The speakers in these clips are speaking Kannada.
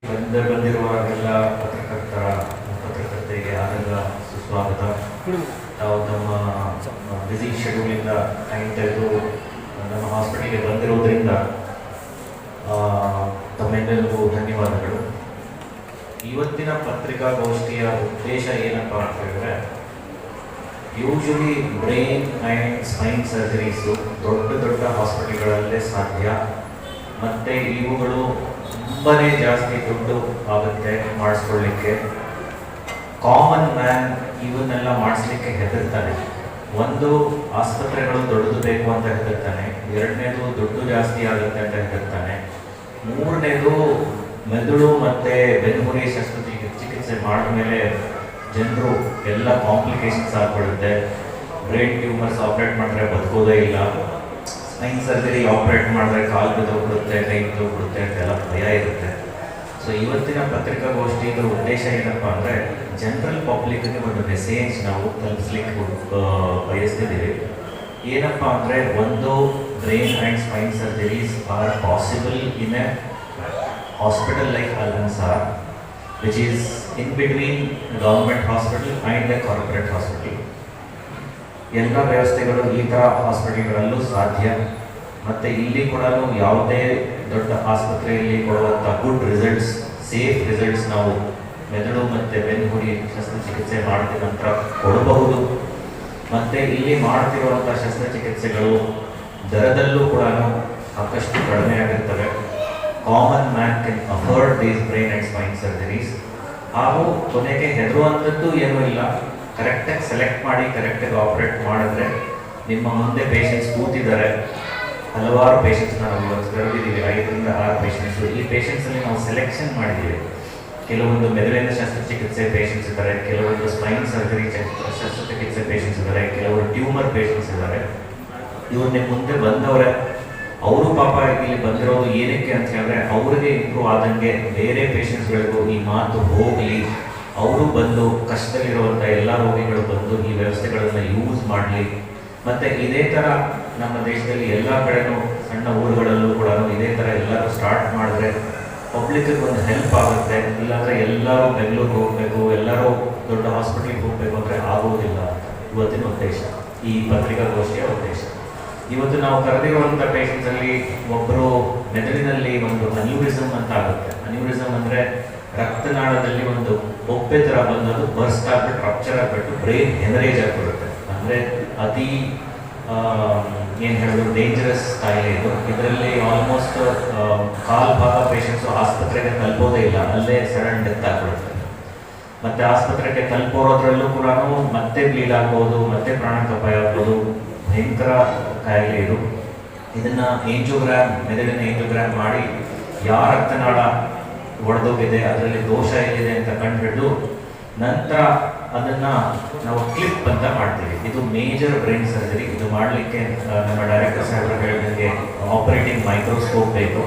ಬಂದಿರುವಾಗೆಲ್ಲ ಪತ್ರಕರ್ತೆಗೆ ಆದಾಗ ಸುಸ್ವಾಗತ. ತಾವು ತಮ್ಮ ಬ್ಯುಸಿ ಶೆಡ್ಯೂಲಿಂದ ಟೈಮ್ ತೆಗೆದು ನಮ್ಮ ಹಾಸ್ಪಿಟಲ್ಗೆ ಬಂದಿರೋದ್ರಿಂದ ತಮ್ಮೆಲ್ಲರಿಗೂ ಧನ್ಯವಾದಗಳು. ಇವತ್ತಿನ ಪತ್ರಿಕಾಗೋಷ್ಠಿಯ ಉದ್ದೇಶ ಏನಪ್ಪ ಅಂತ ಹೇಳಿದ್ರೆ, usually brain and spine surgeries ದೊಡ್ಡ ದೊಡ್ಡ ಹಾಸ್ಪಿಟಲ್ಗಳಲ್ಲೇ ಸಾಧ್ಯ, ಮತ್ತು ಇವುಗಳು ತುಂಬಾ ಜಾಸ್ತಿ ದುಡ್ಡು ಆಗುತ್ತೆ ಮಾಡಿಸ್ಕೊಳ್ಳಿಕ್ಕೆ. ಕಾಮನ್ ಮ್ಯಾನ್ ಇವನ್ನೆಲ್ಲ ಮಾಡಿಸ್ಲಿಕ್ಕೆ ಹೆದರ್ತಾನೆ. ಒಂದು, ಆಸ್ಪತ್ರೆಗಳು ದೊಡ್ಡದು ಬೇಕು ಅಂತ ಹೆದರ್ತಾನೆ. ಎರಡನೇದು, ದುಡ್ಡು ಜಾಸ್ತಿ ಆಗುತ್ತೆ ಅಂತ ಹೆದರ್ತಾನೆ. ಮೂರನೇದು, ಮೆದುಳು ಮತ್ತು ಬೆನ್ನುಹುರಿ ಶಸ್ತ್ರಚಿಕಿತ್ಸೆ ಮಾಡಿದ ಮೇಲೆ ಜನರು ಎಲ್ಲ ಕಾಂಪ್ಲಿಕೇಶನ್ಸ್ ಆಗ್ಬಿಡುತ್ತೆ. ಬ್ರೈನ್ ಟ್ಯೂಮರ್ಸ್ ಆಪ್ರೇಟ್ ಮಾಡಿದ್ರೆ ಬದುಕೋದೇ ಇಲ್ಲ, ಸ್ಪೈನ್ ಸರ್ಜರಿ ಆಪ್ರೇಟ್ ಮಾಡಿದ್ರೆ ಕಾಲು ಬಿದ್ದೋಗ್ಬಿಡುತ್ತೆ, ಕೈ ಬಿದ್ದೋಗ್ಬಿಡುತ್ತೆ ಅಂತೆಲ್ಲ ಭಯ ಇರುತ್ತೆ. ಸೊ ಇವತ್ತಿನ ಪತ್ರಿಕಾಗೋಷ್ಠಿಯ ಉದ್ದೇಶ ಏನಪ್ಪ ಅಂದರೆ, ಜನರಲ್ ಪಬ್ಲಿಕ್ಗೆ ಒಂದು ಮೆಸೇಜ್ ನಾವು ತಲುಪಿಸ್ಲಿಕ್ಕೆ ಬಯಸ್ತಿದ್ದೀವಿ. ಏನಪ್ಪ ಅಂದರೆ, ಒಂದು, brain and spine surgeries are possible in a hospital like Al Ansar, which is in between government hospital and a corporate hospital. ಎಲ್ಲ ವ್ಯವಸ್ಥೆಗಳು ಈ ಥರ ಹಾಸ್ಪಿಟಲ್ಗಳಲ್ಲೂ ಸಾಧ್ಯ. ಮತ್ತು ಇಲ್ಲಿ ಕೂಡ ಯಾವುದೇ ದೊಡ್ಡ ಆಸ್ಪತ್ರೆಯಲ್ಲಿ ಕೊಡುವಂಥ ಗುಡ್ ರಿಸಲ್ಟ್ಸ್, ಸೇಫ್ ರಿಸಲ್ಟ್ಸ್ ನಾವು ಮೆದುಳು ಮತ್ತು ಬೆನ್ನುಹುರಿ ಶಸ್ತ್ರಚಿಕಿತ್ಸೆ ಮಾಡಿದ ನಂತರ ಕೊಡಬಹುದು. ಮತ್ತು ಇಲ್ಲಿ ಮಾಡ್ತಿರುವಂಥ ಶಸ್ತ್ರಚಿಕಿತ್ಸೆಗಳು ದರದಲ್ಲೂ ಕೂಡ ಸಾಕಷ್ಟು ಕಡಿಮೆ ಆಗಿರ್ತವೆ. Common man can afford these brain and spine surgeries. ಹಾಗೂ ಕೊನೆಗೆ ಹೆದರುವಂಥದ್ದು ಏನೂ ಇಲ್ಲ. ಕರೆಕ್ಟಾಗಿ ಸೆಲೆಕ್ಟ್ ಮಾಡಿ ಕರೆಕ್ಟಾಗಿ ಆಪ್ರೇಟ್ ಮಾಡಿದ್ರೆ ನಿಮ್ಮ ಮುಂದೆ ಪೇಷಂಟ್ಸ್ ಕೂತಿದ್ದಾರೆ. ಹಲವಾರು ಪೇಷಂಟ್ಸ್ನ ನಾವು ಇವತ್ತು ಕರೆದಿದ್ದೀವಿ, 5ರಿಂದ 6 ಪೇಷಂಟ್ಸು. ಈ ಪೇಷಂಟ್ಸಲ್ಲಿ ನಾವು ಸೆಲೆಕ್ಷನ್ ಮಾಡಿದ್ದೀವಿ. ಕೆಲವೊಂದು ಮೆದುಳಿನ ಶಸ್ತ್ರಚಿಕಿತ್ಸೆ ಪೇಷಂಟ್ಸ್ ಇದ್ದಾರೆ, ಕೆಲವೊಂದು ಸ್ಪೈನ್ ಸರ್ಜರಿ ಶಸ್ತ್ರಚಿಕಿತ್ಸೆ ಪೇಷಂಟ್ಸ್ ಇದ್ದಾರೆ, ಕೆಲವರು ಟ್ಯೂಮರ್ ಪೇಷಂಟ್ಸ್ ಇದ್ದಾರೆ. ಇವ್ರು ನಿಮ್ಮ ಮುಂದೆ ಬಂದವರೇ. ಅವರು ಪಾಪ ಇಲ್ಲಿ ಬಂದಿರೋದು ಏನಕ್ಕೆ ಅಂತ ಹೇಳಿದ್ರೆ, ಅವ್ರಿಗೆ ಇಂಪ್ರೂವ್ ಆದಂಗೆ ಬೇರೆ ಪೇಷಂಟ್ಸ್ಗಳಿಗೂ ಈ ಮಾತು ಹೋಗಲಿ, ಅವರು ಬಂದು ಕಷ್ಟದಲ್ಲಿರುವಂಥ ಎಲ್ಲ ರೋಗಿಗಳು ಬಂದು ಈ ವ್ಯವಸ್ಥೆಗಳನ್ನು ಯೂಸ್ ಮಾಡಲಿ. ಮತ್ತು ಇದೇ ಥರ ನಮ್ಮ ದೇಶದಲ್ಲಿ ಎಲ್ಲ ಕಡೆನೂ ಸಣ್ಣ ಊರುಗಳಲ್ಲೂ ಕೂಡ ಇದೇ ಥರ ಎಲ್ಲರೂ ಸ್ಟಾರ್ಟ್ ಮಾಡಿದ್ರೆ ಪಬ್ಲಿಕ್ಗೆ ಒಂದು ಹೆಲ್ಪ್ ಆಗುತ್ತೆ. ಇಲ್ಲಾಂದರೆ ಎಲ್ಲರೂ ಬೆಂಗಳೂರಿಗೆ ಹೋಗಬೇಕು, ಎಲ್ಲರೂ ದೊಡ್ಡ ಹಾಸ್ಪಿಟ್ಲಿಗೆ ಹೋಗಬೇಕು ಅಂದರೆ ಆಗೋದಿಲ್ಲ. ಇವತ್ತಿನ ಉದ್ದೇಶ, ಈ ಪತ್ರಿಕಾಗೋಷ್ಠಿಯ ಉದ್ದೇಶ. ಇವತ್ತು ನಾವು ಕರೆದಿರುವಂಥ ಪೇಷಂಟ್ಸಲ್ಲಿ ಒಬ್ಬರು ಮೆದುಳಿನಲ್ಲಿ ಒಂದು ಅನ್ಯೂರಿಸಮ್ ಅಂತ ಆಗುತ್ತೆ. ಅನ್ಯೂರಿಸಮ್ ಅಂದರೆ ರಕ್ತನಾಳದಲ್ಲಿ ಒಂದು ಬೊಬ್ಬೆ ಥರ ಬಂದು ಅದು ಬರ್ಸ್ಟ್ ಆಗಿಬಿಟ್ಟು ರಪ್ಚರ್ ಆಗಿಬಿಟ್ಟು ಬ್ರೈನ್ ಹೆಮರೇಜ್ ಆಗಿಬಿಡುತ್ತೆ. ಅಂದರೆ ಅತಿ ಏನು ಹೇಳೋದು ಡೇಂಜರಸ್ ಕಾಯಿಲೆ ಇದು. ಇದರಲ್ಲಿ ಆಲ್ಮೋಸ್ಟ್ ಕಾಲು ಭಾಗ ಪೇಷಂಟ್ಸು ಆಸ್ಪತ್ರೆಗೆ ತಲುಪೋದೇ ಇಲ್ಲ, ಅಲ್ಲೇ ಸಡನ್ ಡೆತ್ ಆಗಿಬಿಡುತ್ತೆ. ಮತ್ತು ಆಸ್ಪತ್ರೆಗೆ ತಲುಪೋದ್ರಲ್ಲೂ ಕೂಡ ಮತ್ತೆ ಬ್ಲೀಡ್ ಆಗ್ಬೋದು, ಮತ್ತೆ ಪ್ರಾಣಾಪಾಯ ಆಗ್ಬೋದು. ಭಯಂಕರ ಕಾಯಿಲೆ ಇದು. ಇದನ್ನು ಏಂಜೋಗ್ರಾಮ್, ಮೆದುಳಿನ ಏಂಜೋಗ್ರಾಮ್ ಮಾಡಿ ಯಾವ ರಕ್ತನಾಳ ಒಡೆದೋಗಿದೆ, ಅದರಲ್ಲಿ ದೋಷ ಎಲ್ಲಿದೆ ಅಂತ ಕಂಡುಹಿಡಿದು ನಂತರ ಅದನ್ನು ನಾವು ಕ್ಲಿಪ್ ಅಂತ ಮಾಡ್ತೀವಿ. ಇದು ಮೇಜರ್ ಬ್ರೈನ್ ಸರ್ಜರಿ. ಇದು ಮಾಡಲಿಕ್ಕೆ ನಮ್ಮ ಡೈರೆಕ್ಟರ್ ಸಾಹೇಬರು ಹೇಳಿದಂಗೆ ಆಪರೇಟಿಂಗ್ ಮೈಕ್ರೋಸ್ಕೋಪ್ ಬೇಕು,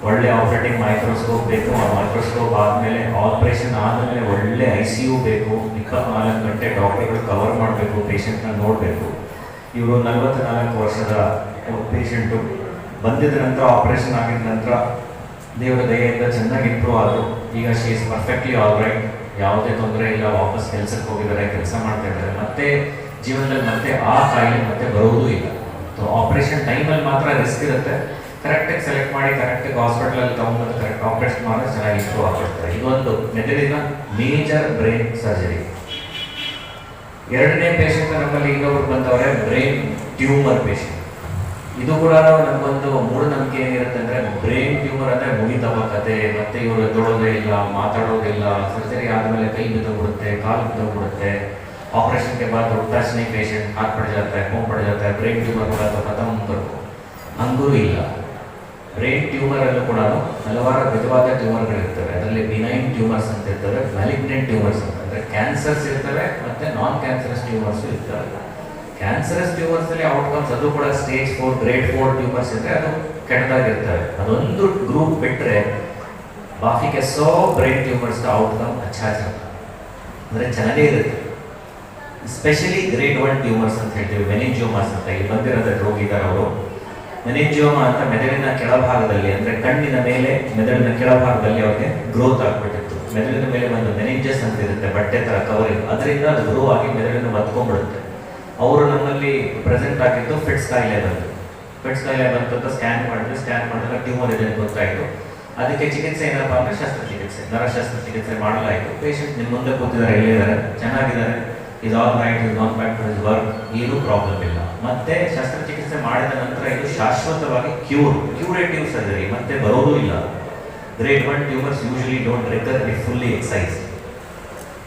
ಒಳ್ಳೆ ಆಪರೇಟಿಂಗ್ ಮೈಕ್ರೋಸ್ಕೋಪ್ ಬೇಕು. ಆ ಮೈಕ್ರೋಸ್ಕೋಪ್ ಆದಮೇಲೆ, ಆಪರೇಷನ್ ಆದಮೇಲೆ ಒಳ್ಳೆ ICU ಬೇಕು. 24 ಗಂಟೆ ಡಾಕ್ಟರ್ಗಳು ಕವರ್ ಮಾಡಬೇಕು, ಪೇಷಂಟ್ನ ನೋಡಬೇಕು. ಇವರು 44 ವರ್ಷದ ಪೇಷಂಟು. ಬಂದಿದ ನಂತರ, ಆಪರೇಷನ್ ಆಗಿದ ನಂತರ ದೇವರ ದಯೆಯಿಂದ ಚೆನ್ನಾಗಿ ಇಂಪ್ರೂವ್ ಆದರು. ಈಗ she is perfectly all right, ಯಾವುದೇ ತೊಂದರೆ ಇಲ್ಲ. ವಾಪಸ್ ಕೆಲಸಕ್ಕೆ ಹೋಗಿದ್ದಾರೆ, ಕೆಲಸ ಮಾಡ್ತಾ ಇದ್ದಾರೆ. ಮತ್ತೆ ಜೀವನದಲ್ಲಿ ಮತ್ತೆ ಆ ಕಾಯಿಲೆ ಮತ್ತೆ ಬರೋದೂ ಇಲ್ಲ. ಸೊ ಆಪರೇಷನ್ ಟೈಮಲ್ಲಿ ಮಾತ್ರ ರಿಸ್ಕ್ ಇರುತ್ತೆ. ಕರೆಕ್ಟಾಗಿ ಸೆಲೆಕ್ಟ್ ಮಾಡಿ ಕರೆಕ್ಟಾಗಿ ಹಾಸ್ಪಿಟಲಲ್ಲಿ ತೊಗೊಂಡು ಕರೆಕ್ಟ್ ಆಪರೇಷನ್ ಮಾಡಿದ್ರೆ ಚೆನ್ನಾಗಿ ಇಂಪ್ರೂವ್ ಆಗಿರ್ತಾರೆ. ಇದೊಂದು ಮೆದುಳಿನ ಮೇಜರ್ ಬ್ರೈನ್ ಸರ್ಜರಿ. ಎರಡನೇ ಪೇಷಂಟ್ ನಮ್ಮಲ್ಲಿ ಇನ್ನೊಬ್ರು ಬಂದವರೆ, ಬ್ರೈನ್ ಟ್ಯೂಮರ್ ಪೇಷಂಟ್. ಇದು ಕೂಡ ನಮಗೊಂದು ಮೂಢನಂಬಿಕೆ ಏನಿರುತ್ತೆ ಅಂದರೆ, ಬ್ರೈನ್ ಟ್ಯೂಮರ್ ಅಂದರೆ ಮುಗಿತವ ಕತೆ, ಮತ್ತೆ ಇವರು ಎದ್ದೋಳೋದೇ ಇಲ್ಲ, ಮಾತಾಡೋದಿಲ್ಲ, ಸರ್ಜರಿ ಆದಮೇಲೆ ಕೈ ಬಿದ್ದೋಗ್ಬಿಡುತ್ತೆ, ಕಾಲು ಬಿದ್ದೋಗ್ಬಿಡುತ್ತೆ, ऑपरेशन के बाद उठता नहीं पेशेंट, हाथ पड़ जाता है, पाँव पड़ जाता है, ब्रेन ट्यूमर ಕೂಡ ಖತಮ್ ಮಾಡಬೇಕು. ಹಂಗೂ ಇಲ್ಲ. ಬ್ರೈನ್ ಟ್ಯೂಮರಲ್ಲೂ ಕೂಡ ಹಲವಾರು ವಿಧವಾದ ಟ್ಯೂಮರ್ಗಳಿರ್ತವೆ. ಅದರಲ್ಲಿ ಬಿನೈನ್ ಟ್ಯೂಮರ್ಸ್ ಅಂತ ಇರ್ತವೆ, ಮ್ಯಾಲಿಗ್ನೆಂಟ್ ಟ್ಯೂಮರ್ಸ್ ಅಂತ, ಅಂದರೆ ಕ್ಯಾನ್ಸರ್ಸ್ ಇರ್ತವೆ ಮತ್ತು ನಾನ್ ಕ್ಯಾನ್ಸರಸ್ ಟ್ಯೂಮರ್ಸು ಇರ್ತವೆ. ಕ್ಯಾನ್ಸರಸ್ ಟ್ಯೂಮರ್ಸಲ್ಲಿ ಔಟ್ಕಮ್ಸ್ ಅದು ಕೂಡ ಸ್ಟೇಜ್ 4, ಗ್ರೇಡ್ 4 ಟ್ಯೂಮರ್ಸ್ ಇದ್ದರೆ ಅದು ಕೆಟ್ಟದಾಗಿರ್ತವೆ. ಅದೊಂದು ಗ್ರೂಪ್ ಬಿಟ್ಟರೆ ಬಾಕಿ ಕೆ 100 ಬ್ರೈನ್ ಟ್ಯೂಮರ್ಸ್ದ ಔಟ್ಕಮ್ ಅಚ್ಚಾ ಅಂದರೆ ಚೆನ್ನಾಗೇ ಇರುತ್ತೆ. ಸ್ಪೆಷಲಿ ಗ್ರೇಡ್ 1 ಟ್ಯೂಮರ್ಸ್ ಅಂತ ಹೇಳ್ತೀವಿ, ಮೆನಿಂಜಿಯೋಮಾಸ್ ಅಂತ. ಇಲ್ಲಿ ಬಂದಿರೋದು ರೋಗಿ ಇದ್ದಾರೆ ಅವರು. ಮೆನಿಂಜಿಯೋಮಾ ಅಂತ ಮೆದುಳಿನ ಕೆಳಭಾಗದಲ್ಲಿ, ಅಂದರೆ ಕಣ್ಣಿನ ಮೇಲೆ ಮೆದುಳಿನ ಕೆಳಭಾಗದಲ್ಲಿ ಅವ್ರಿಗೆ ಗ್ರೋತ್ ಆಗ್ಬಿಟ್ಟಿತ್ತು. ಮೆದುಳಿನ ಮೇಲೆ ಒಂದು ಮೆನಿಂಜಸ್ ಅಂತ ಇರುತ್ತೆ, ಬಟ್ಟೆ ಥರ ಕವರಿಂಗ್, ಅದರಿಂದ ಅದು ಗ್ರೋ ಆಗಿ ಮೆದುಳಿನ ಒತ್ಕೊಂಡ್ಬಿಡುತ್ತೆ. ಅವರು ನಮ್ಮಲ್ಲಿ ಪ್ರೆಸೆಂಟ್ ಆಗಿದ್ದು ಫಿಟ್ಸ್ ಕಾಯಿಲೆ ಬಂತು. ಫಿಟ್ಸ್ ಕಾಯಿಲೆ ಬಂತು ಅಂತ ಸ್ಕ್ಯಾನ್ ಮಾಡಿದಾಗ ಟ್ಯೂಮರ್ ಇದೆ ಅಂತ ಗೊತ್ತಾಯಿತು. ಅದಕ್ಕೆ ಚಿಕಿತ್ಸೆ ಏನಪ್ಪ ಅಂದರೆ ಶಸ್ತ್ರಚಿಕಿತ್ಸೆ, ನರ ಶಸ್ತ್ರಚಿಕಿತ್ಸೆ ಮಾಡಲಾಯಿತು. ಪೇಷಂಟ್ ನಿಮ್ಮ ಮುಂದೆ ಕೂತಿದ್ದಾರೆ, ಎಲ್ಲಿದ್ದಾರೆ, ಚೆನ್ನಾಗಿದ್ದಾರೆ, is all right, is on back to his work, ಏನೂ ಪ್ರಾಬ್ಲಮ್ ಇಲ್ಲ. ಮತ್ತೆ ಶಸ್ತ್ರಚಿಕಿತ್ಸೆ ಮಾಡಿದ ನಂತರ ಇದು ಶಾಶ್ವತವಾಗಿ ಕ್ಯೂರೇಟಿವ್ ಸರ್ಜರಿ, ಮತ್ತೆ ಬರೋದೂ ಇಲ್ಲ. Grade 1 tumours usually don't recover if fully excise.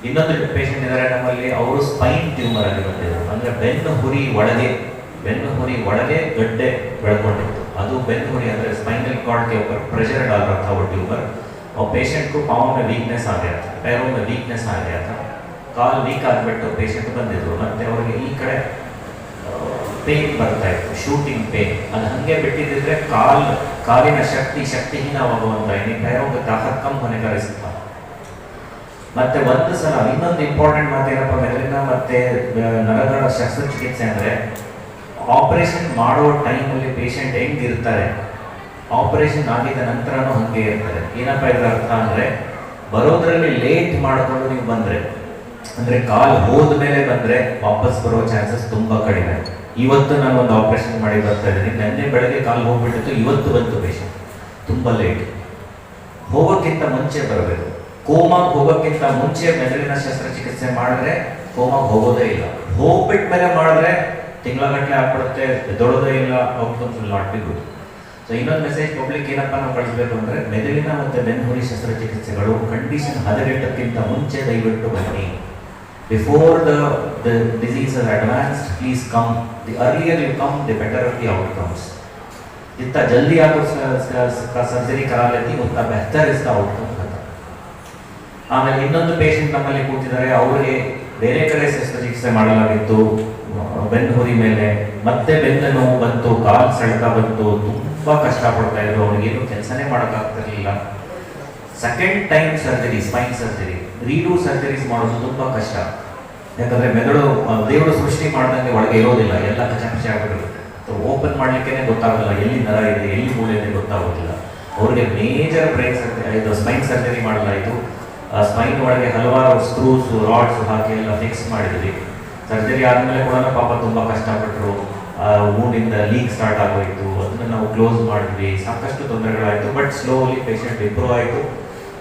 ಇನ್ನೊಂದು ಪೇಷಂಟ್ ಇದ್ದಾರೆ ನಮ್ಮಲ್ಲಿ, ಅವರು ಸ್ಪೈನ್ ಟ್ಯೂಮರ್ ಆಗಿ ಬಂದಿದ್ರು. ಅಂದರೆ ಬೆನ್ನು ಹುರಿ ಒಳಗೆ ಬೆಳ್ಕೊಂಡಿತ್ತು. ಅದು ಬೆನ್ನು ಹುರಿ ಅಂದರೆ स्पाइनल कॉर्ड के ऊपर प्रेशर डाल रहा था वो ट्यूमर, और पेशेंट को पाँव में वीकनेस आ गया था, पैरों में वीकनेस आ गया था. ಕಾಲು ವೀಕ್ ಆಗಿಬಿಟ್ಟು ಪೇಷಂಟ್ ಬಂದಿದ್ರು. ಮತ್ತು ಅವರಿಗೆ ಈ ಕಡೆ ಪೇನ್ ಬರ್ತಾ ಇತ್ತು, ಶೂಟಿಂಗ್ ಪೇನ್. ಅದು ಹಾಗೆ ಬಿಟ್ಟಿದ್ದರೆ ಕಾಲಿನ ಶಕ್ತಿಹೀನವಾಗುವಂಥ पैरों ताकत कम होने का रिस्क था. ಮತ್ತೆ ಒಂದು ಸಲ ಇನ್ನೊಂದು ಇಂಪಾರ್ಟೆಂಟ್ ಮಾತೇನಪ್ಪ, ಮೆದುಳಿನ ಮತ್ತೆ ನರಗಳ ಶಸ್ತ್ರಚಿಕಿತ್ಸೆ ಅಂದರೆ ಆಪರೇಷನ್ ಮಾಡೋ ಟೈಮಲ್ಲಿ ಪೇಷಂಟ್ ಹೆಂಗಿರ್ತಾರೆ, ಆಪರೇಷನ್ ಆಗಿದ ನಂತರನೂ ಹಾಗೆ ಇರ್ತಾರೆ. ಏನಪ್ಪ ಇದರ ಅರ್ಥ ಅಂದರೆ, ಬರೋದ್ರಲ್ಲಿ ಲೇಟ್ ಮಾಡಿಕೊಂಡು ನೀವು ಬಂದರೆ, ಅಂದರೆ ಕಾಲು ಹೋದ ಮೇಲೆ ಬಂದರೆ ವಾಪಸ್ ಬರೋ ಚಾನ್ಸಸ್ ತುಂಬ ಕಡಿಮೆ. ಇವತ್ತು ನಾನು ಒಂದು ಆಪರೇಷನ್ ಮಾಡಿ ಬರ್ತಾ ಇದ್ದೀನಿ, ನೆನ್ನೆ ಬೆಳಗ್ಗೆ ಕಾಲು ಹೋಗ್ಬಿಟ್ಟಿತ್ತು, ಇವತ್ತು ಬಂತು ಪೇಷಂಟ್, ತುಂಬ ಲೇಟ್. ಹೋಗೋಕ್ಕಿಂತ ಮುಂಚೆ ಬರಬೇಕು. ಕೋಮಾಗೆ ಹೋಗೋಕ್ಕಿಂತ ಮುಂಚೆ ಮೆದುಳಿನ ಶಸ್ತ್ರಚಿಕಿತ್ಸೆ ಮಾಡಿದ್ರೆ ಕೋಮಾಗೆ ಹೋಗೋದೇ ಇಲ್ಲ. ಹೋಗ್ಬಿಟ್ಟ ಮೇಲೆ ಮಾಡಿದ್ರೆ ತಿಂಗಳಗಟ್ಟಲೆ ಆಗ್ಬಿಡುತ್ತೆ, ದೊಡ್ಡದೇ ಇಲ್ಲ, outcomes will not be good. So ಇನ್ನೊಂದು ಮೆಸೇಜ್ ಪಬ್ಲಿಕ್ ಏನಪ್ಪ ನಾವು ಕಳಿಸ್ಬೇಕು ಅಂದರೆ, ಮೆದುಳಿನ ಮತ್ತು ಬೆನ್ನುಹುರಿ ಶಸ್ತ್ರಚಿಕಿತ್ಸೆಗಳು ಕಂಡೀಷನ್ ಹದಗೆಟ್ಟಕ್ಕಿಂತ ಮುಂಚೆ ದಯವಿಟ್ಟು ಬನ್ನಿ. Before the disease is advanced, please come. The earlier you come, the better the outcomes. जितना जल्दी आप उसका सर्जरी करा लेती उतना बेहतर इसका आउटकम होता. ಆಮೇಲೆ ಇನ್ನೊಂದು ಪೇಷಂಟ್ ನಮ್ಮಲ್ಲಿ ಕೂತಿದ್ದಾರೆ, ಅವರಿಗೆ ಬೇರೆ ಕಡೆ ಶಸ್ತ್ರಚಿಕಿತ್ಸೆ ಮಾಡಲಾಗಿತ್ತು ಬೆನ್ನುಹುರಿ ಮೇಲೆ, ಮತ್ತೆ ಬೆನ್ನು ನೋವು ಬಂತು, ಕಾಲು ಸೆಳೆತ ಬಂತು, ತುಂಬ ಕಷ್ಟಪಡ್ತಾ ಇದ್ರು, ಅವ್ರಿಗೇನು ಕೆಲಸನೇ ಮಾಡೋಕ್ಕಾಗ್ತಿರ್ಲಿಲ್ಲ. Second time surgery, spine surgery, redo surgeries ಮಾಡೋದು ತುಂಬ ಕಷ್ಟ. ಯಾಕಂದರೆ ಮೆದುಳು ದೇವರು ಸೃಷ್ಟಿ ಮಾಡ್ದಂಗೆ ಒಳಗೆ ಇರೋದಿಲ್ಲ, ಎಲ್ಲ ಕಚಕಚೆ ಆಗಿಬಿಡುತ್ತೆ. ಓಪನ್ ಮಾಡಲಿಕ್ಕೆ ಗೊತ್ತಾಗಲ್ಲ, ಎಲ್ಲಿ ನರ ಇದೆ, ಎಲ್ಲಿ ಮೂಳೆ ಇದೆ ಗೊತ್ತಾಗೋದಿಲ್ಲ. ಅವ್ರಿಗೆ ಮೇಜರ್ ಬ್ರೈನ್ ಸರ್ಜರಿ, ಇದು ಸ್ಪೈನ್ ಸರ್ಜರಿ ಮಾಡಲಾಯಿತು. ಸ್ಪೈನ್ ಒಳಗೆ ಹಲವಾರು ಸ್ಕ್ರೂಸು ರಾಡ್ಸು ಹಾಕಿ ಎಲ್ಲ ಫಿಕ್ಸ್ ಮಾಡಿದ್ವಿ. ಸರ್ಜರಿ ಆದಮೇಲೆ ಕೂಡ ಪಾಪ ತುಂಬ ಕಷ್ಟಪಟ್ಟರು. ವೂಂಡಿಂದ ಲೀಕ್ ಸ್ಟಾರ್ಟ್ ಆಗೋಯಿತು, ಅದನ್ನು ನಾವು ಕ್ಲೋಸ್ ಮಾಡಿದ್ವಿ, ಸಾಕಷ್ಟು ತೊಂದರೆಗಳಾಯಿತು. ಬಟ್ ಸ್ಲೋಲಿ ಪೇಷಂಟ್ ಇಂಪ್ರೂವ್ ಆಯಿತು.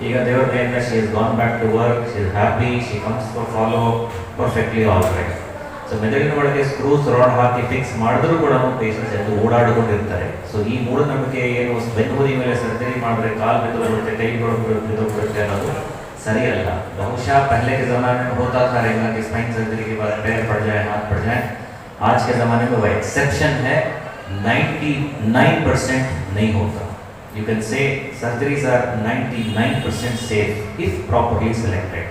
ಈಗ ದೇವರ ಕೈಯಿಂದ she is gone back to work, she is happy, she comes for follow perfectly all right. So ಮೆದುಳಿನ ಒಳಗೆ ಸ್ಕ್ರೂಸ್ ರಾಡ್ ಹಾಕಿ ಫಿಕ್ಸ್ ಮಾಡಿದ್ರೂ ಕೂಡ ಪೇಷಂಟ್ಸ್ ಎಂದು ಓಡಾಡಿಕೊಂಡಿರ್ತಾರೆ. ಸೊ ಈ ಮೂಢನಂಬಿಕೆ ಏನು, ಬೆನ್ನುಹುರಿ ಮೇಲೆ ಸರ್ಜರಿ ಮಾಡಿದ್ರೆ ಕಾಲು ಬಿದ್ದೋಗ್ಬಿಡುತ್ತೆ, ಕೈಗಳು ಬಿದ್ದೋಗ್ಬಿಡುತ್ತೆ ಅನ್ನೋದು ಸರಿಯಲ್ಲ. ಬಹುಶಃ पहले के ज़माने में होता था रहेगा कि स्पाइन सर्जरी के बाद पैर पड़ जाए, हाथ पड़ जाए. आज के ज़माने में वो एक्सेप्शन है, 99% नहीं होता. You can say surgeries are 99% safe if properly selected.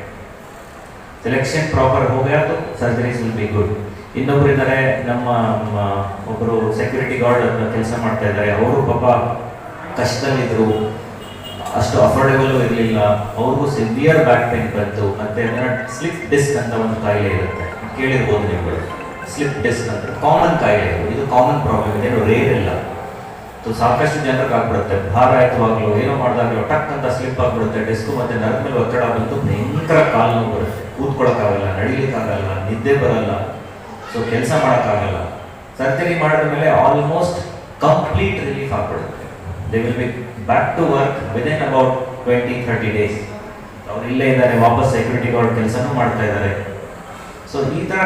Selection proper हो गया तो surgeries will be good. ಇನ್ನೊಬ್ಬರು ಇದ್ದಾರೆ, ನಮ್ಮ ಒಬ್ಬರು ಸೆಕ್ಯೂರಿಟಿ ಗಾರ್ಡ್ ಕೆಲಸ ಮಾಡ್ತಾ ಇದ್ದಾರೆ. ಅವರು ಪಾಪ ಕಷ್ಟದಲ್ಲಿದ್ದರು, ಅಷ್ಟು ಅಫೋರ್ಡೆಬಲ್ ಇರಲಿಲ್ಲ. ಅವ್ರಿಗೂ ಸಿವಿಯರ್ ಬ್ಯಾಕ್ ಪೇನ್ ಬಂತು. ಮತ್ತೆ ಸ್ಲಿಪ್ ಡಿಸ್ಕ್ ಅಂತ ಒಂದು ಕಾಯಿಲೆ ಇರುತ್ತೆ, ಕೇಳಿರ್ಬೋದು ನೀವುಗಳು. ಸ್ಲಿಪ್ ಡಿಸ್ಕ್ ಅಂತ ಕಾಮನ್ ಕಾಯಿಲೆ, ಇದು ಕಾಮನ್ ಪ್ರಾಬ್ಲಮ್, ಇದೇನು ರೇರ್ ಇಲ್ಲ. ಸಾಕಷ್ಟು ಜನರಿಗೆ ಆಗ್ಬಿಡುತ್ತೆ, ಭಾರ ಎತ್ತುವಾಗಲೂ ಏನೋ ಮಾಡಿದಾಗಲೂ ಟಕ್ ಅಂತ ಸ್ಲಿಪ್ ಆಗಿಬಿಡುತ್ತೆ ಡಿಸ್ಕು. ಮತ್ತೆ ನರದ ಮೇಲೆ ಒತ್ತಡ ಬಂತು, ಭಯಂಕರ ಕಾಲು ನೋವು ಬರುತ್ತೆ, ಕೂತ್ಕೊಳ್ಳೋಕ್ಕಾಗಲ್ಲ, ನಡಿಲಿಕ್ಕಾಗಲ್ಲ, ನಿದ್ದೆ ಬರಲ್ಲ, ಸೊ ಕೆಲಸ ಮಾಡೋಕ್ಕಾಗಲ್ಲ. ಸರ್ಜರಿ ಮಾಡಿದ ಮೇಲೆ ಆಲ್ಮೋಸ್ಟ್ ಕಂಪ್ಲೀಟ್ ರಿಲೀಫ್ ಆಗ್ಬಿಡುತ್ತೆ. They will be back to work within about 20-30 days. ಅವ್ರು ಇಲ್ಲೇ ಇದ್ದಾರೆ, ವಾಪಸ್ ಸೆಕ್ಯೂರಿಟಿ ಗಾರ್ಡ್ ಕೆಲಸನೂ ಮಾಡ್ತಾ ಇದ್ದಾರೆ. ಸೊ ಈ ಥರ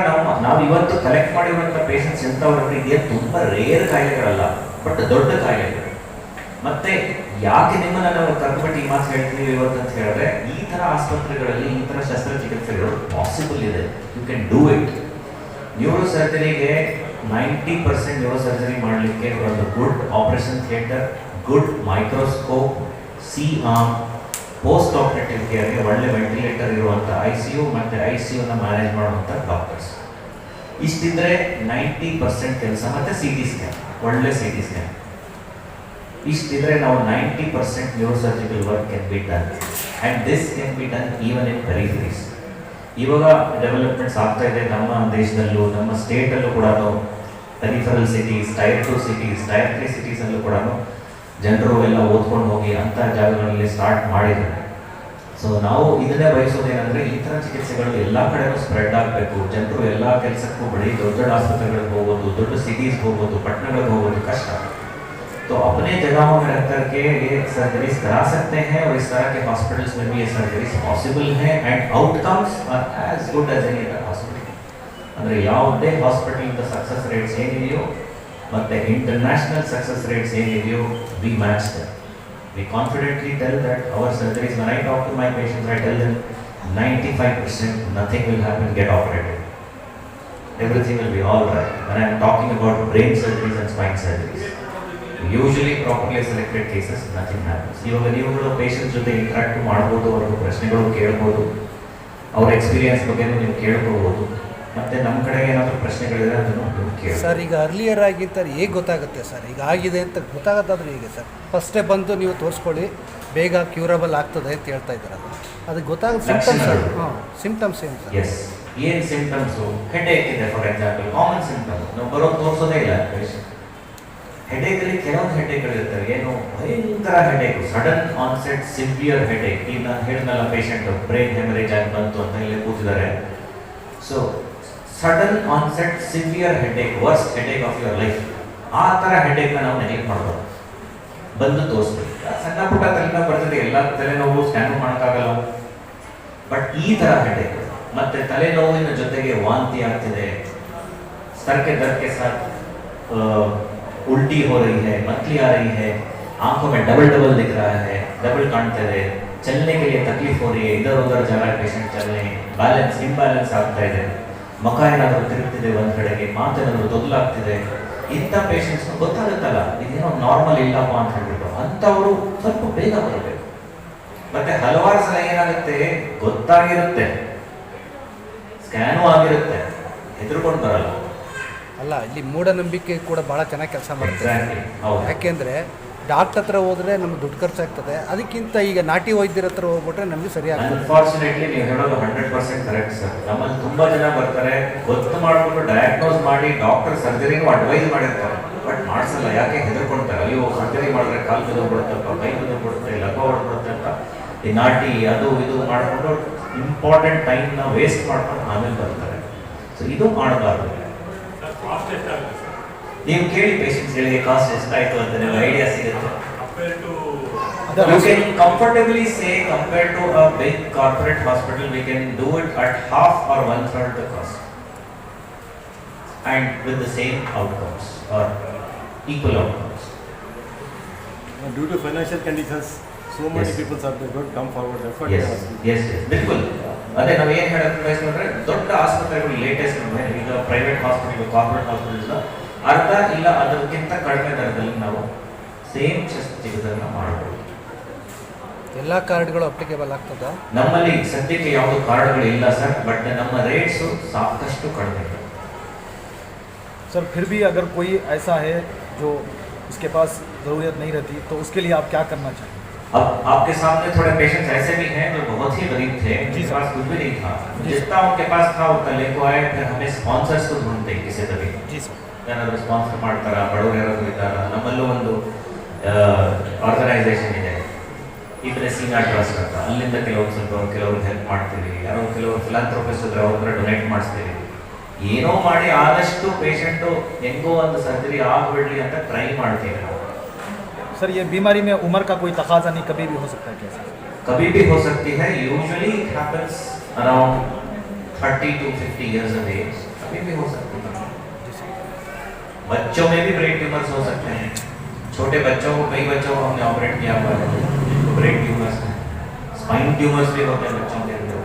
ನಾವು ಇವತ್ತು ಕಲೆಕ್ಟ್ ಮಾಡಿರುವಂಥ ಪೇಷಂಟ್ಸ್ ಎಂಥವ್ರಿಗೆ ತುಂಬ ರೇರ್ ಕಾಯಿಲೆಗಳಲ್ಲ, ಬಟ್ ದೊಡ್ಡ ಕಾಯಿಲೆಗಳು. ಮತ್ತೆ ಯಾಕೆ ನಿಮ್ಮನ್ನು ನಾವು ಕರ್ಕೊಂಡ್ಬಿಟ್ಟು ಈ ಮಾತು ಹೇಳ್ತೀವಿ ಇವತ್ತು ಅಂತ ಹೇಳಿದ್ರೆ, ಈ ಥರ ಆಸ್ಪತ್ರೆಗಳಲ್ಲಿ ಈ ಥರ ಶಸ್ತ್ರಚಿಕಿತ್ಸೆಗಳು ಪಾಸಿಬಲ್ ಇದೆ. You can do it. Neuro ಸರ್ಜರಿಗೆ 90% ನ್ಯೂರೋ ಸರ್ಜರಿ ಮಾಡಲಿಕ್ಕೆ ಒಂದು good operation theatre, good microscope, C-arm, post operative ಕೇರ್ಗೆ ಒಳ್ಳೆ ವೆಂಟಿಲೇಟರ್ ಇರುವಂಥ ICU ಮತ್ತು ICUನ ಮ್ಯಾನೇಜ್ ಮಾಡುವಂಥ ಡಾಕ್ಟರ್ಸ್ ಇಷ್ಟಿದ್ರೆ 90% ಕೆಲಸ. ಮತ್ತು CT ಸ್ಕ್ಯಾನ್, ಒಳ್ಳೆ CT ಸ್ಕ್ಯಾನ್ ಇಷ್ಟಿದ್ರೆ ನಾವು 90% neurosurgical work can be done. And this can be done even in peripheries. ಇವಾಗ ಡೆವಲಪ್ಮೆಂಟ್ಸ್ ಆಗ್ತಾ ಇದೆ ನಮ್ಮ ದೇಶದಲ್ಲೂ, ನಮ್ಮ ಸ್ಟೇಟಲ್ಲೂ ಕೂಡ peripheral cities, tier 2 cities, tier 3 ಸಿಟೀಸಲ್ಲೂ ಕೂಡ ಜನರು ಎಲ್ಲ ಓದ್ಕೊಂಡು ಹೋಗಿ ಅಂಥ ಜಾಗಗಳಲ್ಲಿ ಸ್ಟಾರ್ಟ್ ಮಾಡಿದ್ದಾರೆ. ಸೊ ನಾವು ಇದನ್ನೇ ಬಯಸೋದೇನೆಂದರೆ ಈ ಥರ ಚಿಕಿತ್ಸೆಗಳು ಎಲ್ಲ ಕಡೆನೂ ಸ್ಪ್ರೆಡ್ ಆಗಬೇಕು. ಜನರು ಎಲ್ಲ ಕೆಲಸಕ್ಕೂ ಬರೀ ದೊಡ್ಡ ದೊಡ್ಡ ಆಸ್ಪತ್ರೆಗಳಿಗೆ ಹೋಗೋದು, ದೊಡ್ಡ ಸಿಟೀಸ್ಗೆ ಹೋಗೋದು, ಪಟ್ಟಣಗಳಿಗೆ ಹೋಗೋದು ಕಷ್ಟ. तो अपने जगहों में रह करके ये सर्जरीज करा सकते हैं और इस तरह के हॉस्पिटल्स में भी ये सर्जरीज पॉसिबल हैं and outcomes are as good as any other hospital. ಅಂದರೆ ಯಾವುದೇ ಹಾಸ್ಪಿಟಲ್ ಸಕ್ಸಸ್ ರೇಟ್ಸ್ ಏನಿದೆಯೋ ಮತ್ತು ಇಂಟರ್ನ್ಯಾಷನಲ್ ಸಕ್ಸಸ್ ರೇಟ್ಸ್ ಏನಿದೆಯೋ we match that. We confidently tell that our surgeries when I talk to my patients I tell them 95% nothing will happen, get operated. Everything will be all right. When I am talking about brain surgeries and spine surgeries, usually properly selected cases nothing happens. ಇವಾಗ ನೀವುಗಳು ಪೇಷಂಟ್ಸ್ ಜೊತೆ ಇಂಟ್ರಾಕ್ಟ್ ಮಾಡ್ಬೋದು, ಅವ್ರಿಗೆ ಪ್ರಶ್ನೆಗಳು ಕೇಳ್ಬೋದು, ಅವ್ರ ಎಕ್ಸ್ಪೀರಿಯನ್ಸ್ ಬಗ್ಗೆನೂ ನೀವು ಕೇಳ್ಕೊಳ್ಬೋದು. ಮತ್ತು ನಮ್ಮ ಕಡೆಗೆ ಏನಾದರೂ ಪ್ರಶ್ನೆಗಳಿದೆ ಅದನ್ನು ನೀವು ಕೇಳಿ. ಸರ್ ಈಗ ಅರ್ಲಿಯರ್ ಆಗಿಂತ ಹೇಗೆ ಗೊತ್ತಾಗುತ್ತೆ ಸರ್? ಈಗ ಆಗಿದೆ ಅಂತ ಗೊತ್ತಾಗೋದಾದ್ರೂ ಹೇಗೆ ಸರ್? ಫಸ್ಟೇ ಬಂದು ನೀವು ತೋರಿಸ್ಕೊಳ್ಳಿ, ಬೇಗ ಕ್ಯೂರಬಲ್ ಆಗ್ತದೆ ಅಂತ ಹೇಳ್ತಾ ಇದ್ದಾರಲ್ಲ, ಅದಕ್ಕೆ ಗೊತ್ತಾಗೋದು ಸಿಂಪ್ಟಮ್ಸ್ ಸರ್. ಹಾಂ, ಸಿಂಪ್ಟಮ್ಸ್ ಏನು ಸರ್? ಎಸ್, ಏನು ಸಿಂಪ್ಟಮ್ಸು? ಹೆಡ್ಏಕ್ ಇದೆ ಫಾರ್ ಎಕ್ಸಾಂಪಲ್, ಕಾಮನ್ ಸಿಂಪ್ಟಮ್. ನಾವು ಬರೋದು ತೋರಿಸೋದೇ ಇಲ್ಲ ಪೇಷಂಟ್. ಹೆಡೇಕಲ್ಲಿ ಕೆಲವೊಂದು ಹೆಡೇಕ್ಗಳಿರ್ತವೆ, ಏನು ಭಯಂಕರ ಹೆಡೇಕು, ಸಡನ್ ಆನ್ಸೆಟ್ ಸಿವಿಯರ್ ಹೆಡೇಕ್. ಈಗ ನಾನು ಹೇಳಿದ್ನಲ್ಲ ಪೇಷಂಟ್ ಬ್ರೈನ್ ಹೆಮರೇಜ್ ಆಗಿ ಬಂತು ಅಂತ ಇಲ್ಲೇ ಕೂತಿದ್ದಾರೆ. So sudden onset severe headache, worst headache of your life, ಆ ಥರ ಹೆಡೇಕ್ನ ನಾವು ನೆಗ್ಲೆಕ್ಟ್ ಮಾಡ್ಬೋದು. ಬಂದು ತೋರಿಸ್ಬೇಕು. ಸಣ್ಣ ಪುಟ್ಟ ತಲೆನೋವು ಬರ್ತದೆ, ಎಲ್ಲ ತಲೆನೋವು ಸ್ಕ್ಯಾನ್ ಮಾಡೋಕ್ಕಾಗಲ್ಲ. ಬಟ್ ಈ ಥರ ಹೆಡೇಕ್ ಮತ್ತು ತಲೆನೋವಿನ ಜೊತೆಗೆ ವಾಂತಿ ಆಗ್ತಿದೆ, सर के दर्द के साथ उल्टी हो रही है, मतली आ रही है, आंखों में डबल डबल दिख रहा है, डबल कांटे है, चलने के लिए तकलीफ हो रही है, इधर उधर जा रहा है पेशेंट, चलने बैलेंस इंब्ಯಾಲೆನ್ಸ್ ಆಗ್ತಾ ಇದೆ, ಮುಖ ಏನಾದರೂ ತಿರುಗ್ತಿದೆ ಒಂದು ಕಡೆಗೆ, ಮಾತೇನಾದರೂ ತೊದಲಾಗ್ತಿದೆ, ಇಂಥ ಪೇಷಂಟ್ಸ್ ಗೊತ್ತಾಗುತ್ತಲ್ಲ ಇದೇನೋ ನಾರ್ಮಲ್ ಇಲ್ಲಪ್ಪ ಅಂತ ಹೇಳ್ಬಿಟ್ಟು ಅಂಥವರು ಸ್ವಲ್ಪ ಬೇಗ ಬರಬೇಕು. ಮತ್ತೆ ಹಲವಾರು ಸಲ ಏನಾಗುತ್ತೆ ಗೊತ್ತಾಗಿರುತ್ತೆ, ಸ್ಕ್ಯಾನು ಆಗಿರುತ್ತೆ, ಹೆದರ್ಕೊಂಡು ಬರಲ್ಲ. ಅಲ್ಲ, ಇಲ್ಲಿ ಮೂಢನಂಬಿಕೆ ಕೂಡ ಭಾಳ ಚೆನ್ನಾಗಿ ಕೆಲಸ ಮಾಡ್ತಾರೆ. ಯಾಕೆಂದರೆ ಡಾಕ್ಟರ್ ಹತ್ರ ಹೋದರೆ ನಮ್ಗೆ ದುಡ್ಡು ಖರ್ಚಾಗ್ತದೆ, ಅದಕ್ಕಿಂತ ಈಗ ನಾಟಿ ವೈದ್ಯರ ಹತ್ರ ಹೋಗ್ಬಿಟ್ರೆ ನಮಗೆ ಸರಿಯಾಗ್ತದೆ. ಅನ್ಫಾರ್ಚುನೇಟ್ಲಿ ನೀವು ಹೇಳೋದು 100% ಕರೆಕ್ಟ್ ಸರ್. ನಮ್ಮಲ್ಲಿ ತುಂಬ ಜನ ಬರ್ತಾರೆ, ಗೊತ್ತು ಮಾಡಿಬಿಟ್ಟು ಡಯಾಗ್ನೋಸ್ ಮಾಡಿ ಡಾಕ್ಟರ್ ಸರ್ಜರಿನೂ ಅಡ್ವೈಸ್ ಮಾಡಿರ್ತಾರೆ, ಬಟ್ ಮಾಡಿಸಲ್ಲ. ಯಾಕೆ ಹೆದರ್ಕೊಳ್ತಾರೆ, ಅಯ್ಯೋ ಸರ್ಜರಿ ಮಾಡಿದ್ರೆ ಕಾಲು ಬಿದ್ದೋಗ್ಬಿಡುತ್ತಪ್ಪ, ಕೈ ಬಿದ್ದೋಗ್ಬಿಡುತ್ತೆ, ಲಘು ಹೊಡ್ಬಿಡುತ್ತೆ ಅಂತ ಈ ನಾಟಿ ಅದು ಇದು ಮಾಡಿಕೊಂಡು ಇಂಪಾರ್ಟೆಂಟ್ ಟೈಮ್ನ ವೇಸ್ಟ್ ಮಾಡ್ಕೊಂಡು ಆಮೇಲೆ ಬರ್ತಾರೆ. ಸೊ ಇದು ಮಾಡಬಾರ್ದು. ನೀವು ಕೇಳಿ ಪೇಷಂಟ್ಸ್ಗಳಿಗೆ ಕಾಸ್ಟ್ ಎಷ್ಟಾಯಿತು ಅಂತ ನಿಮಗೆ ಐಡಿಯಾ ಸಿಗುತ್ತೆ. You can comfortably say compared to a big corporate hospital we can do it at half or 1/3 the cost and with the same outcomes or equal outcomes. Due to financial conditions so many people have not come forward. Yes, बिल्कुल. ಅದೇ ನಾವು ಏನು ಹೇಳೋದು ಬಯಸ್ಕೊಂಡ್ರೆ ದೊಡ್ಡ ಆಸ್ಪತ್ರೆಗಳು ಲೇಟೆಸ್ಟ್ ಈಗ ಪ್ರೈವೇಟ್ ಹಾಸ್ಪಿಟಲ್ ಕಾರ್ಪೊರೇಟ್ ಹಾಸ್ಪಿಟಲ್ಸ್ ಅರ್ಧ ಇಲ್ಲ ಅದಕ್ಕಿಂತ ಕಡಿಮೆ ದರದಲ್ಲಿ ನಾವು ಸೇಮ್ ಚಿಕಿತ್ಸೆಯನ್ನು ಮಾಡಬಹುದು. ಎಲ್ಲ ಕಾರ್ಡ್ಗಳು ಅಪ್ಲಿಕೇಬಲ್ ಆಗ್ತದಾ? ನಮ್ಮಲ್ಲಿ ಸದ್ಯಕ್ಕೆ ಯಾವುದು ಕಾರ್ಡ್ಗಳು ಇಲ್ಲ ಸರ್, ಬಟ್ ನಮ್ಮ ರೇಟ್ಸು ಸಾಕಷ್ಟು ಕಡಿಮೆ ಇದೆ. सर फिर भी अगर कोई ऐसा है जो उसके पास ज़रूरत नहीं रहती तो उसके लिए आप क्या करना चाहिए? अब आपके सामने थोड़े पेशेंट्स ऐसे भी हैं जो बहुत ही गरीब थे, जिनके पास कुछ भी नहीं था, जितना उनके पास था उतना लेको आए, फिर हमें स्पॉन्सर्स को ढूंढते किसी तभी. जी सर. ಏನಾದರೂ ಸ್ಪಾನ್ಸರ್ ಮಾಡ್ತಾರಾ, ಬಡವರು ಯಾರಾದರೂ ಇದ್ದಾರಾ? ನಮ್ಮಲ್ಲೂ ಒಂದು ಆರ್ಗನೈಸೇಷನ್ ಇದೆ, ಇಬ್ಬರೇ ಸೀನಾ ಟ್ರಸ್ಟ್ ಅಂತ, ಅಲ್ಲಿಂದ ಕೆಲವ್ರಿಗೆ ಹೆಲ್ಪ್ ಮಾಡ್ತೀವಿ, ಯಾರೋ ಕೆಲವರು ಫಿಲಾಂಥ್ರೋಪಿಸ್ಟ್ ಇದ್ರೆ ಅವ್ರ ಹತ್ರ ಡೊನೇಟ್ ಮಾಡಿಸ್ತೀವಿ. ಏನೋ ಮಾಡಿ ಆದಷ್ಟು ಪೇಷಂಟು ಹೆಂಗೋ ಒಂದು ಸರ್ಜರಿ ಆಗ್ಬಿಡ್ಲಿ ಅಂತ ಟ್ರೈ ಮಾಡ್ತೀವಿ ನಾವು. सर ये बीमारी में उम्र का कोई तकाजा नहीं, कभी भी हो सकता है क्या सर? कभी भी हो सकती है. Usually it happens around 30 to 50 years of age. कभी भी हो सकती है. बच्चों में भी ब्रेन ट्यूमर्स हो सकते हैं. छोटे बच्चों को, कई बच्चों को हमने ऑपरेट किया हुआ है तो ब्रेन ट्यूमर्स हैं. स्पाइन ट्यूमर्स भी होते हैं बच्चों के अंदर.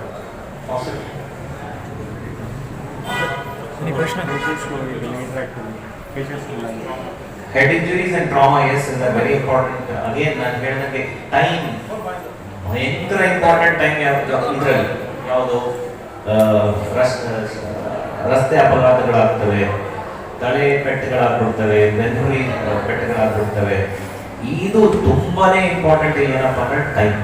Any question? Head injuries and trauma, yes, is a very important. Again, ನಾನು ಹೇಳಿದಂಗೆ ಟೈಮ್ ಭಯಂಕರ ಇಂಪಾರ್ಟೆಂಟ್ ಟೈಮ್ ಇದರಲ್ಲಿ ಯಾವುದು ರಸ್ತೆ ಅಪಘಾತಗಳಾಗ್ತವೆ, ತಲೆ ಪೆಟ್ಟುಗಳಾಗ್ಬಿಡ್ತವೆ, ಬೆನ್ನುಹುರಿ ಪೆಟ್ಟುಗಳಾಗ್ಬಿಡ್ತವೆ. ಇದು ತುಂಬಾನೇ ಇಂಪಾರ್ಟೆಂಟ್. ಏನಪ್ಪ ಅಂದ್ರೆ ಟೈಮ್.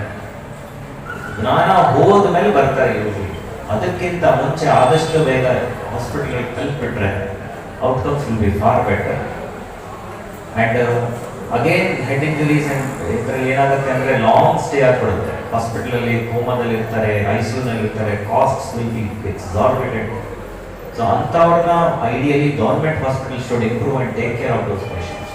ಜ್ಞಾನ ಹೋದ ಮೇಲೆ ಬರ್ತಾರೆ ಯೂಶಲಿ. ಅದಕ್ಕಿಂತ ಮುಂಚೆ ಆದಷ್ಟು ಬೇಗ ಹಾಸ್ಪಿಟಲ್ಗೆ ತಲುಪಿಬಿಟ್ರೆ outcomes will be far better. And again, head injuries and ಇದರಲ್ಲಿ ಏನಾಗುತ್ತೆ ಅಂದರೆ ಲಾಂಗ್ ಸ್ಟೇ ಆಗಿಬಿಡುತ್ತೆ. ಹಾಸ್ಪಿಟಲಲ್ಲಿ ಕೋಮಾದಲ್ಲಿ ಇರ್ತಾರೆ, ICUನಲ್ಲಿ ಇರ್ತಾರೆ, costs will be exorbitant. So ಅಂಥವ್ರನ್ನ ideally government hospital should improve and take care of those patients.